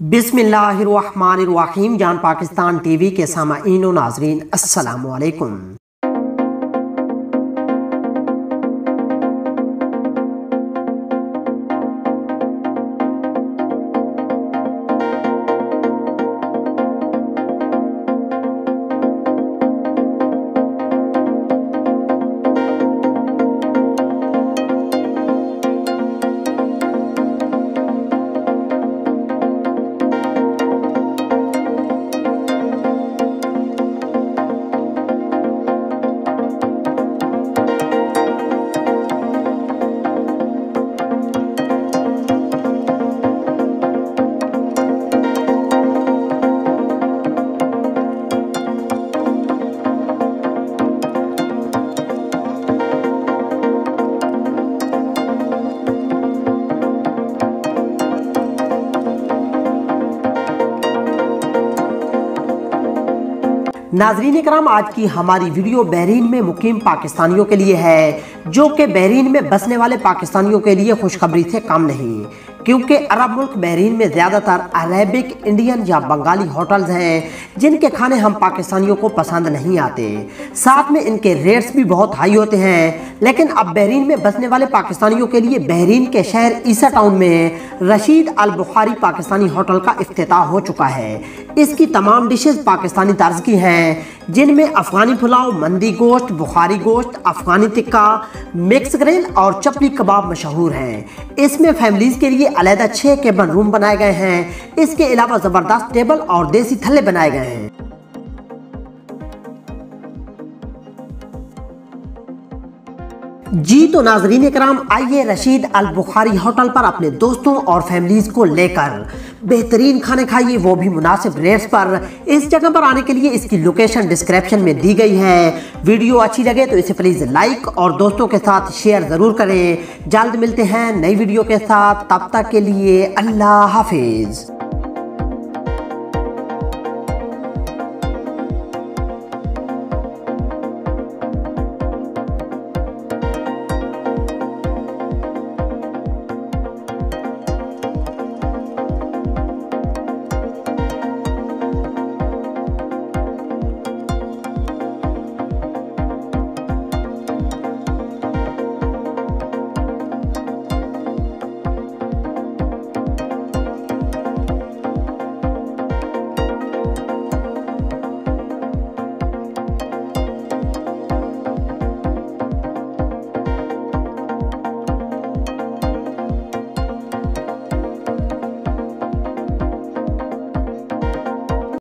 बिस्मिल्लाहिर्रहमानिर्रहीम। जान पाकिस्तान टीवी के सामाईन व नाज़रीन, अस्सलामु अलैकुम। नाजरीन कराम, आज की हमारी वीडियो बहरीन में मुकीम पाकिस्तानियों के लिए है, जो कि बहरीन में बसने वाले पाकिस्तानियों के लिए खुशखबरी से कम नहीं, क्योंकि अरब मुल्क बहरीन में ज़्यादातर अरेबिक, इंडियन या बंगाली होटल्स हैं जिनके खाने हम पाकिस्तानियों को पसंद नहीं आते। साथ में इनके रेट्स भी बहुत हाई होते हैं। लेकिन अब बहरीन में बसने वाले पाकिस्तानियों के लिए बहरीन के शहर ईसा टाउन में रशीद अल बुखारी पाकिस्तानी होटल का इफ्तिताह हो चुका है। इसकी तमाम डिशेज पाकिस्तानी तर्ज की हैं, जिनमें अफ़गानी पुलाव, मंदी गोश्त, बुखारी गोश्त, अफ़गानी टिक्का, मिक्स ग्रिल और चपली कबाब मशहूर हैं। इसमें फैमिलीज़ के लिए अलहदा 6 केबिन रूम बनाए गए हैं। इसके अलावा ज़बरदस्त टेबल और देसी थल्ले बनाए गए हैं। जी तो नाजरीन कराम, आइए रशीद अल बुखारी होटल पर अपने दोस्तों और फैमिलीज को लेकर बेहतरीन खाने खाइए, वो भी मुनासिब रेट्स पर। इस जगह पर आने के लिए इसकी लोकेशन डिस्क्रिप्शन में दी गई है। वीडियो अच्छी लगे तो इसे प्लीज़ लाइक और दोस्तों के साथ शेयर ज़रूर करें। जल्द मिलते हैं नई वीडियो के साथ, तब तक के लिए अल्लाह हाफिज़।